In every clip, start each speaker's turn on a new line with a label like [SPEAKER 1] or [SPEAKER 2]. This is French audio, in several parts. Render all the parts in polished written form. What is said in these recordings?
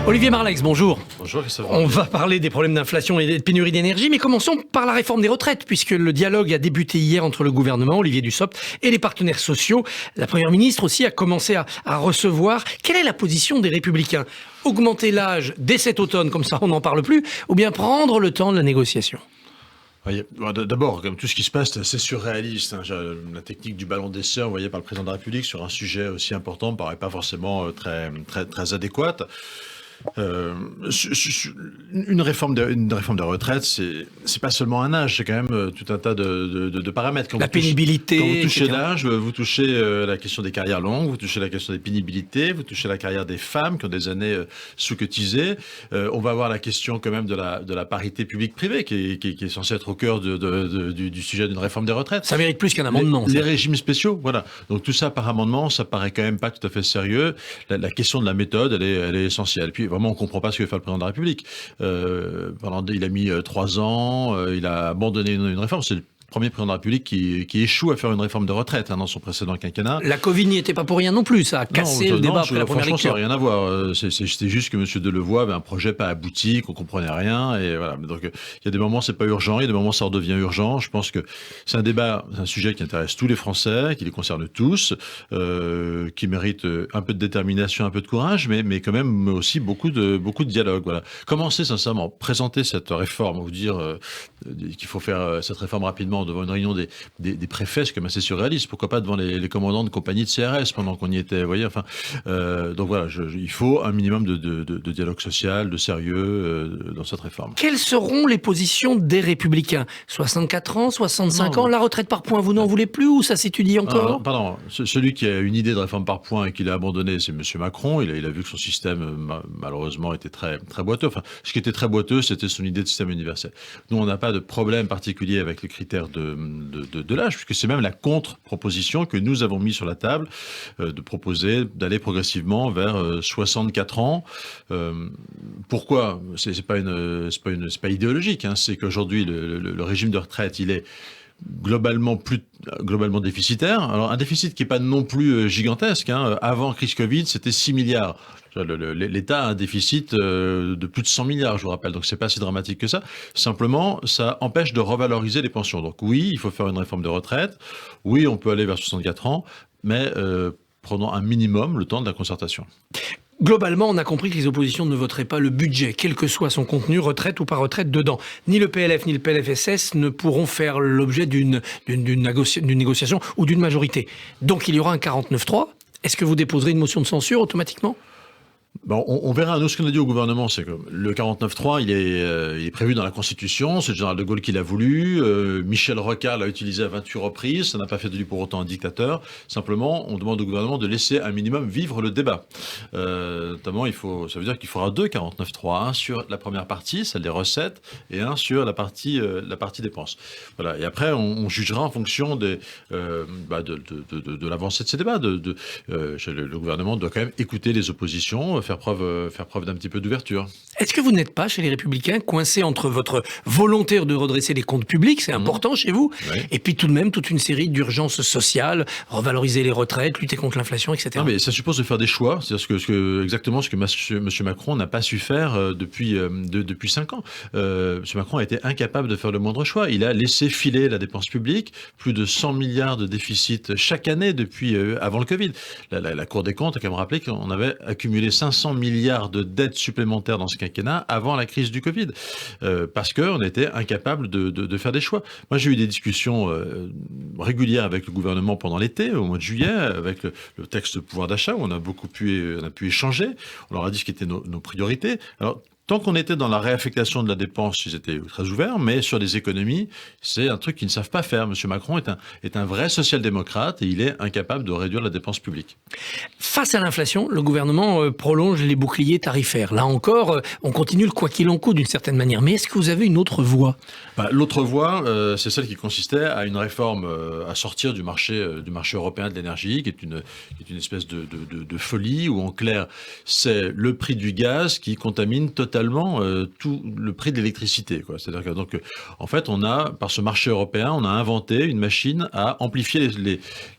[SPEAKER 1] Olivier Marleix, bonjour.
[SPEAKER 2] Bonjour Christophe.
[SPEAKER 1] On va parler des problèmes d'inflation et de pénurie d'énergie, mais commençons par la réforme des retraites, puisque le dialogue a débuté hier entre le gouvernement, Olivier Dussopt, et les partenaires sociaux. La Première ministre aussi a commencé à recevoir. Quelle est la position des Républicains ? Augmenter l'âge dès cet automne, comme ça on n'en parle plus, ou bien prendre le temps de la négociation ?
[SPEAKER 2] D'abord, comme tout ce qui se passe, c'est assez surréaliste. La technique du ballon d'essai envoyé par le président de la République sur un sujet aussi important ne paraît pas forcément très adéquate. Une réforme de retraite, c'est pas seulement un âge, c'est quand même tout un tas de paramètres. Quand
[SPEAKER 1] la pénibilité.
[SPEAKER 2] Quand vous touchez l'âge, vous touchez la question des carrières longues, vous touchez la question des pénibilités, vous touchez la carrière des femmes qui ont des années sous-cotisées. On va avoir la question quand même de la parité publique-privée qui est censée être au cœur du sujet d'une réforme des retraites.
[SPEAKER 1] Ça mérite plus qu'un amendement.
[SPEAKER 2] Les régimes spéciaux, voilà. Donc tout ça par amendement, ça paraît quand même pas tout à fait sérieux. La question de la méthode, elle est essentielle. Puis vraiment, on comprend pas ce que fait le président de la République. Il a mis 3 ans, il a abandonné une réforme. C'est le premier président de la République qui échoue à faire une réforme de retraite dans son précédent quinquennat.
[SPEAKER 1] La Covid n'y était pas pour rien non plus, ça a cassé le débat après la première lecture.
[SPEAKER 2] Ça n'a rien à voir. C'était juste que M. Delevoye avait un projet pas abouti, qu'on comprenait rien. Et voilà. Donc il y a des moments c'est pas urgent, il y a des moments ça redevient urgent. Je pense que c'est un sujet qui intéresse tous les Français, qui les concerne tous, qui mérite un peu de détermination, un peu de courage, mais quand même aussi beaucoup de dialogue. Voilà. Commencer sincèrement, présenter cette réforme, vous dire qu'il faut faire cette réforme rapidement devant une réunion des préfets, c'est quand même assez surréaliste. Pourquoi pas devant les commandants de compagnie de CRS pendant qu'on y était, vous voyez. Enfin, donc voilà, il faut un minimum de dialogue social, de sérieux dans cette réforme.
[SPEAKER 1] Quelles seront les positions des Républicains ? 64 ans, 65 ans, la retraite par points, vous n'en voulez plus ou ça s'étudie encore ?
[SPEAKER 2] Pardon, celui qui a une idée de réforme par points et qui l'a abandonné, c'est M. Macron. Il a vu que son système, malheureusement, était très, très boiteux. Enfin, ce qui était très boiteux, c'était son idée de système universel. Nous, on n'a pas de problème particulier avec les critères de l'âge, puisque c'est même la contre-proposition que nous avons mis sur la table, de proposer d'aller progressivement vers 64 ans. Pourquoi ? C'est pas idéologique, c'est qu'aujourd'hui le régime de retraite, il est globalement déficitaire. Alors un déficit qui n'est pas non plus gigantesque. Avant crise Covid, c'était 6 milliards. L'État a un déficit de plus de 100 milliards, je vous rappelle. Donc c'est pas si dramatique que ça. Simplement, ça empêche de revaloriser les pensions. Donc oui, il faut faire une réforme de retraite. Oui, on peut aller vers 64 ans, mais prenons un minimum le temps de la concertation.
[SPEAKER 1] Globalement, on a compris que les oppositions ne voteraient pas le budget, quel que soit son contenu, retraite ou pas retraite dedans. Ni le PLF ni le PLFSS ne pourront faire l'objet d'une négociation ou d'une majorité. Donc il y aura un 49-3. Est-ce que vous déposerez une motion de censure automatiquement ?
[SPEAKER 2] Bon, on verra. Nous, ce qu'on a dit au gouvernement, c'est que le 49.3, il est prévu dans la Constitution. C'est le général de Gaulle qui l'a voulu. Michel Rocard l'a utilisé à 28 reprises. Ça n'a pas fait de lui pour autant un dictateur. Simplement, on demande au gouvernement de laisser un minimum vivre le débat. Notamment, ça veut dire qu'il faudra 2 49.3. Un sur la première partie, celle des recettes, et un sur la partie dépenses. Voilà. Et après, on jugera en fonction de l'avancée de ces débats. Le gouvernement doit quand même écouter les oppositions, faire preuve d'un petit peu d'ouverture.
[SPEAKER 1] Est-ce que vous n'êtes pas, chez les Républicains, coincé entre votre volonté de redresser les comptes publics, c'est important chez vous,
[SPEAKER 2] oui,
[SPEAKER 1] et puis tout de même toute une série d'urgences sociales, revaloriser les retraites, lutter contre l'inflation, etc.
[SPEAKER 2] Non, mais ça suppose de faire des choix. C'est exactement ce que M. Macron n'a pas su faire depuis 5 ans. M. Macron a été incapable de faire le moindre choix. Il a laissé filer la dépense publique, plus de 100 milliards de déficit chaque année depuis avant le Covid. La Cour des comptes a quand même rappelé qu'on avait accumulé 500 milliards de dettes supplémentaires dans ce quinquennat avant la crise du Covid, parce qu'on était incapable de faire des choix. Moi, j'ai eu des discussions régulières avec le gouvernement pendant l'été, au mois de juillet, avec le texte de pouvoir d'achat, où on a pu échanger. On leur a dit ce qui étaient nos priorités. Alors, tant qu'on était dans la réaffectation de la dépense, ils étaient très ouverts, mais sur les économies, c'est un truc qu'ils ne savent pas faire. Monsieur Macron est un vrai social-démocrate et il est incapable de réduire la dépense publique.
[SPEAKER 1] Face à l'inflation, le gouvernement prolonge les boucliers tarifaires. Là encore, on continue le quoi qu'il en coûte d'une certaine manière. Mais est-ce que vous avez une autre voie ?
[SPEAKER 2] L'autre voie, c'est celle qui consistait à une réforme, à sortir du marché européen de l'énergie, qui est une espèce de folie, où en clair, c'est le prix du gaz qui contamine totalement totalement tout le prix de l'électricité, quoi. C'est-à-dire que donc en fait, par ce marché européen, on a inventé une machine à amplifier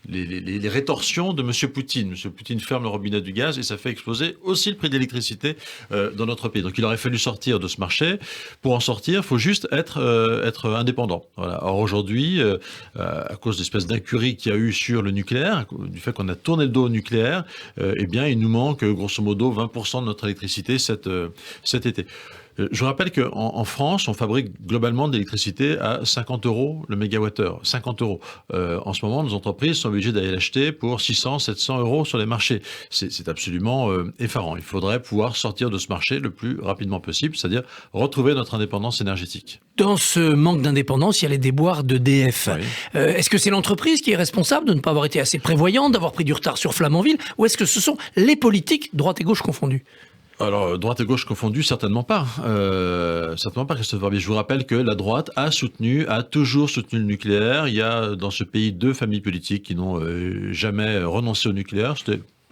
[SPEAKER 2] les rétorsions de Monsieur Poutine. Monsieur Poutine ferme le robinet du gaz et ça fait exploser aussi le prix de l'électricité dans notre pays. Donc il aurait fallu sortir de ce marché. Pour en sortir, il faut juste être indépendant. Voilà. Or aujourd'hui, à cause d'espèces d'incurie qu'il y a eu sur le nucléaire, du fait qu'on a tourné le dos au nucléaire, eh bien il nous manque grosso modo 20% de notre électricité cet été. Je vous rappelle qu'en France, on fabrique globalement de l'électricité à 50 € le mégawattheure. 50 €. En ce moment, nos entreprises sont obligées d'aller l'acheter pour 600, 700 € sur les marchés. C'est absolument effarant. Il faudrait pouvoir sortir de ce marché le plus rapidement possible, c'est-à-dire retrouver notre indépendance énergétique.
[SPEAKER 1] Dans ce manque d'indépendance, il y a les déboires d'EDF. Oui. Est-ce que c'est l'entreprise qui est responsable de ne pas avoir été assez prévoyante, d'avoir pris du retard sur Flamanville, ou est-ce que ce sont les politiques, droite et gauche confondues ?
[SPEAKER 2] Alors, droite et gauche confondues, certainement pas. Certainement pas, Christophe Barbier. Je vous rappelle que la droite a toujours soutenu le nucléaire. Il y a dans ce pays 2 familles politiques qui n'ont jamais renoncé au nucléaire.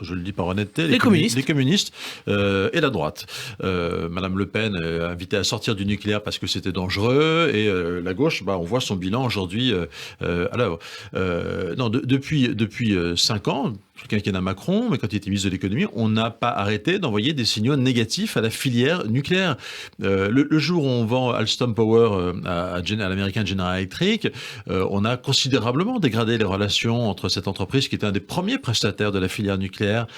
[SPEAKER 2] Je le dis par honnêteté, les communistes et la droite. Madame Le Pen invité à sortir du nucléaire parce que c'était dangereux, et la gauche, on voit son bilan aujourd'hui à l'œuvre. Non, depuis 5 ans, sous le quinquennat Macron, mais quand il était ministre de l'économie, on n'a pas arrêté d'envoyer des signaux négatifs à la filière nucléaire. Le jour où on vend Alstom Power à l'américaine General Electric, on a considérablement dégradé les relations entre cette entreprise qui était un des premiers prestataires de la filière nucléaire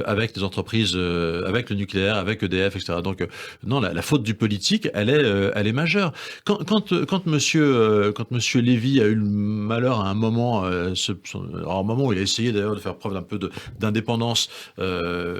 [SPEAKER 2] avec des entreprises, avec le nucléaire, avec EDF, etc. Donc non, la faute du politique, elle est majeure. Quand Monsieur Lévy a eu le malheur à un moment, un moment où il a essayé d'ailleurs de faire preuve d'un peu d'indépendance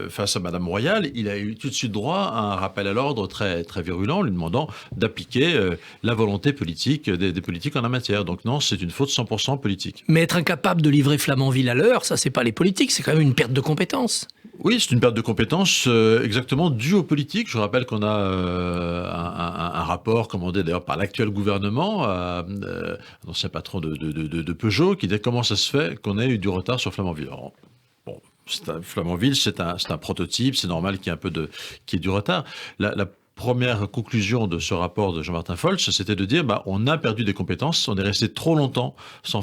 [SPEAKER 2] face à Madame Royal, il a eu tout de suite droit à un rappel à l'ordre très, très virulent, lui demandant d'appliquer la volonté politique des politiques en la matière. Donc non, c'est une faute 100% politique.
[SPEAKER 1] Mais être incapable de livrer Flamanville à l'heure, ça c'est pas les politiques, c'est quand même une perte de compétences.
[SPEAKER 2] Oui, c'est une perte de compétences exactement due aux politiques. Je rappelle qu'on a un rapport commandé d'ailleurs par l'actuel gouvernement, un ancien patron de Peugeot, qui dit comment ça se fait qu'on ait eu du retard sur Flamanville. Alors, bon, Flamanville, c'est un prototype, c'est normal qu'il y ait du retard. La première conclusion de ce rapport de Jean-Martin Folz, c'était de dire on a perdu des compétences, on est resté trop longtemps sans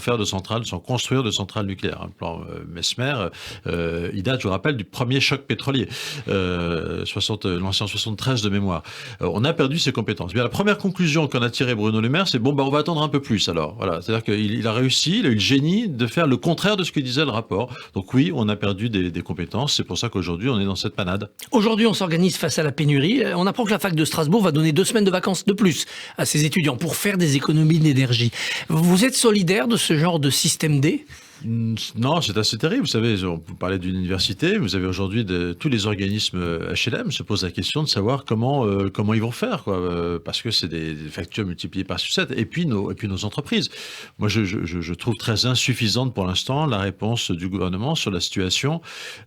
[SPEAKER 2] construire de centrales nucléaires. Le plan Mesmer, il date, je vous rappelle, du premier choc pétrolier, l'ancien 73 de mémoire. On a perdu ces compétences. Bien, la première conclusion qu'en a tirée Bruno Le Maire, c'est on va attendre un peu plus alors. Voilà, c'est-à-dire qu'il a réussi, il a eu le génie de faire le contraire de ce que disait le rapport. Donc oui, on a perdu des compétences, c'est pour ça qu'aujourd'hui on est dans cette panade.
[SPEAKER 1] Aujourd'hui, on s'organise face à la pénurie. On apprend que la fac de Strasbourg va donner 2 semaines de vacances de plus à ses étudiants pour faire des économies d'énergie. Vous êtes solidaire de ce genre de système D ?
[SPEAKER 2] Non, c'est assez terrible. Vous savez, on peut parler d'une université. Vous avez aujourd'hui tous les organismes HLM se posent la question de savoir comment ils vont faire, quoi, parce que c'est des factures multipliées par 7. Et puis nos entreprises. Moi, je trouve très insuffisante pour l'instant la réponse du gouvernement sur la situation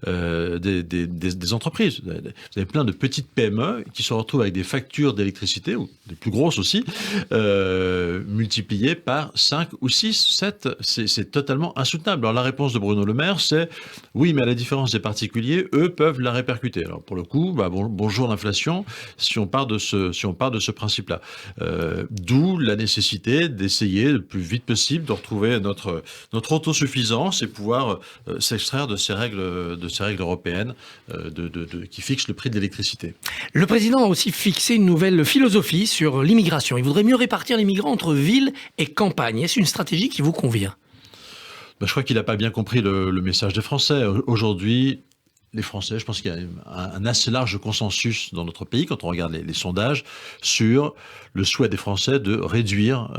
[SPEAKER 2] des entreprises. Vous avez plein de petites PME qui se retrouvent avec des factures d'électricité, ou des plus grosses aussi, multipliées par 5 ou 6, 7. C'est totalement insoutenable. Alors la réponse de Bruno Le Maire, c'est oui, mais à la différence des particuliers, eux peuvent la répercuter. Alors pour le coup, bonjour l'inflation, si on part de ce principe-là. D'où la nécessité d'essayer le plus vite possible de retrouver notre autosuffisance et pouvoir s'extraire de ces règles européennes qui fixent le prix de l'électricité.
[SPEAKER 1] Le président a aussi fixé une nouvelle philosophie sur l'immigration. Il voudrait mieux répartir les migrants entre ville et campagne. Est-ce une stratégie qui vous convient ?
[SPEAKER 2] Je crois qu'il n'a pas bien compris le message des Français. Aujourd'hui, les Français, je pense qu'il y a un assez large consensus dans notre pays, quand on regarde les sondages, sur le souhait des Français de réduire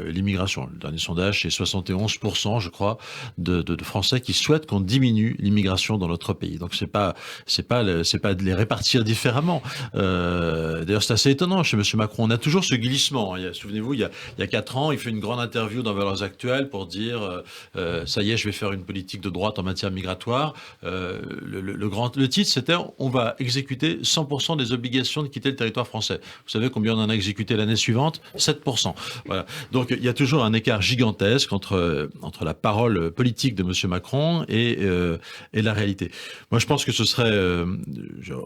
[SPEAKER 2] l'immigration. Le dernier sondage, c'est 71%, je crois, de Français qui souhaitent qu'on diminue l'immigration dans notre pays. Donc c'est pas de les répartir différemment. D'ailleurs, c'est assez étonnant chez M. Macron. On a toujours ce glissement. Souvenez-vous, il y a 4 ans, il fait une grande interview dans Valeurs Actuelles pour dire ça y est, je vais faire une politique de droite en matière migratoire. Le le titre, c'était « On va exécuter 100% des obligations de quitter le territoire français ». Vous savez combien on en a exécuté l'année suivante ? 7%. Voilà. Donc il y a toujours un écart gigantesque entre la parole politique de M. Macron et la réalité. Moi, je pense que ce serait...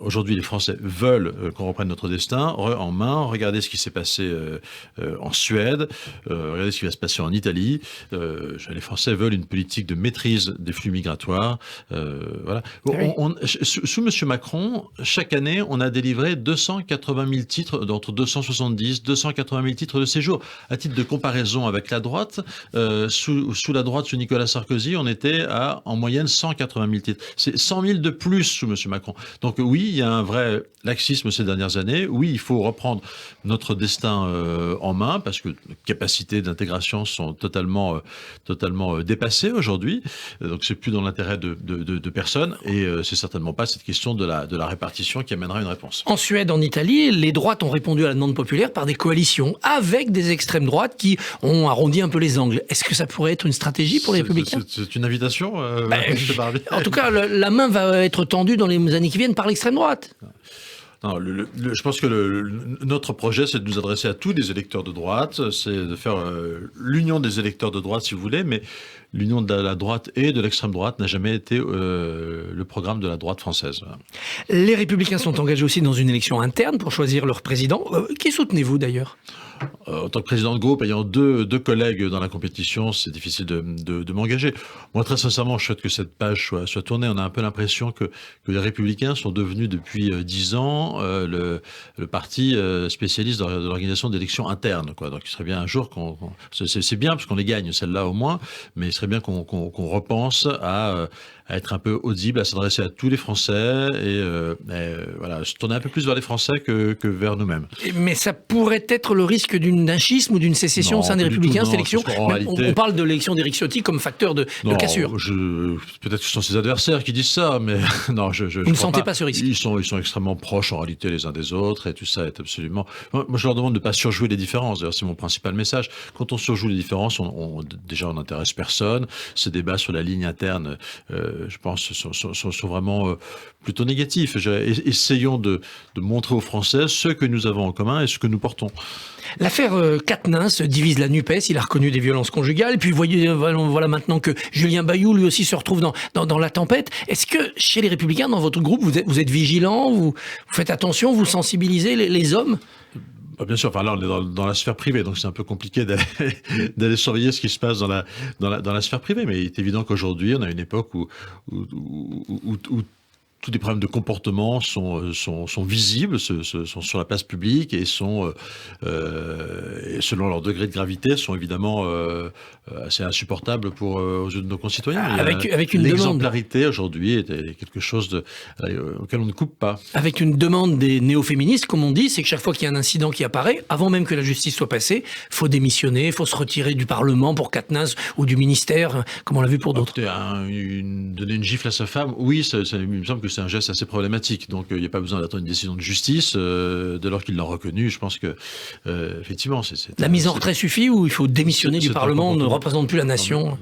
[SPEAKER 2] aujourd'hui, les Français veulent qu'on reprenne notre destin en main. Regardez ce qui s'est passé en Suède. Regardez ce qui va se passer en Italie. Les Français veulent une politique de maîtrise des flux migratoires. Voilà.
[SPEAKER 1] Oui.
[SPEAKER 2] Sous M. Macron, chaque année, on a délivré 280 000 titres, d'entre 270, 280 000 titres de séjour. À titre de comparaison avec la droite, sous la droite, sous Nicolas Sarkozy, on était à, en moyenne, 180 000 titres. C'est 100 000 de plus sous M. Macron. Donc oui, il y a un vrai laxisme ces dernières années. Oui, il faut reprendre notre destin en main, parce que les capacités d'intégration sont totalement dépassées aujourd'hui. Donc c'est plus dans l'intérêt de personne, et c'est certainement pas cette question de la répartition qui amènera une réponse.
[SPEAKER 1] En Suède, en Italie, les droites ont répondu à la demande populaire par des coalitions avec des extrêmes droites qui ont arrondi un peu les angles. Est-ce que ça pourrait être une stratégie pour les Républicains ?
[SPEAKER 2] C'est une invitation, M. Barbier.
[SPEAKER 1] En tout cas, la main va être tendue dans les années qui viennent par l'extrême droite.
[SPEAKER 2] Non, je pense que notre projet, c'est de nous adresser à tous les électeurs de droite, c'est de faire l'union des électeurs de droite, si vous voulez, mais l'union de la droite et de l'extrême droite n'a jamais été le programme de la droite française.
[SPEAKER 1] Les Républicains sont engagés aussi dans une élection interne pour choisir leur président. Qui soutenez-vous d'ailleurs ?
[SPEAKER 2] En tant que président de groupe, ayant deux collègues dans la compétition, c'est difficile de m'engager. Moi, très sincèrement, je souhaite que cette page soit tournée. On a un peu l'impression que les Républicains sont devenus depuis 10 ans le parti spécialiste de l'organisation d'élections internes, quoi. Donc, il serait bien un jour c'est bien parce qu'on les gagne, celle-là au moins, mais il serait bien qu'on repense à être un peu audible, à s'adresser à tous les Français et voilà, se tourner un peu plus vers les Français que vers nous-mêmes.
[SPEAKER 1] Mais ça pourrait être le risque d'un schisme ou d'une sécession au sein des Républicains, cette élection. On parle de l'élection d'Éric Ciotti comme facteur de cassure.
[SPEAKER 2] Peut-être que ce sont ses adversaires qui disent ça, mais non, je
[SPEAKER 1] Vous ne sentez pas ce risque ?
[SPEAKER 2] Ils sont extrêmement proches en réalité les uns des autres, et tout ça est absolument... Moi, je leur demande de ne pas surjouer les différences. D'ailleurs, c'est mon principal message. Quand on surjoue les différences, déjà, on n'intéresse personne. Ces débats sur la ligne interne, je pense, sont vraiment plutôt négatifs. Essayons de montrer aux Français ce que nous avons en commun et ce que nous portons.
[SPEAKER 1] L'affaire Quatennens divise la NUPES, il a reconnu des violences conjugales, puis voilà maintenant que Julien Bayou lui aussi se retrouve dans la tempête. Est-ce que chez les Républicains, dans votre groupe, vous êtes vigilants, vous faites attention, vous sensibilisez les hommes ?
[SPEAKER 2] Bien sûr, enfin là on est dans la sphère privée, donc c'est un peu compliqué d'aller surveiller ce qui se passe dans la sphère privée, mais il est évident qu'aujourd'hui on a une époque où tous les problèmes de comportement sont visibles, sont sur la place publique et sont, et selon leur degré de gravité, sont évidemment assez insupportables aux yeux de nos concitoyens.
[SPEAKER 1] Avec une
[SPEAKER 2] l'exemplarité aujourd'hui est quelque chose auquel on ne coupe pas.
[SPEAKER 1] Avec une demande des néo-féministes, comme on dit, c'est que chaque fois qu'il y a un incident qui apparaît, avant même que la justice soit passée, il faut démissionner, il faut se retirer du Parlement pour Quatennens ou du ministère, comme on l'a vu pour d'autres.
[SPEAKER 2] Donner une gifle à sa femme, oui, il me semble que c'est un geste assez problématique. Donc, il n'y a pas besoin d'attendre une décision de justice. Dès lors qu'ils l'ont reconnu, je pense que, effectivement,
[SPEAKER 1] la mise en retrait suffit ou il faut démissionner du Parlement, on ne représente plus la nation?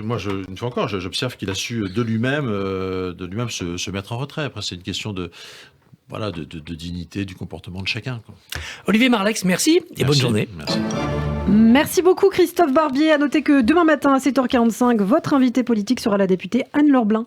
[SPEAKER 2] Moi, une fois encore, j'observe qu'il a su de lui-même se mettre en retrait. Après, c'est une question de dignité du comportement de chacun, quoi.
[SPEAKER 1] Olivier Marleix, merci et bonne journée.
[SPEAKER 2] Merci.
[SPEAKER 3] Merci beaucoup Christophe Barbier. À noter que demain matin à 7h45, votre invité politique sera la députée Anne-Laure Blin.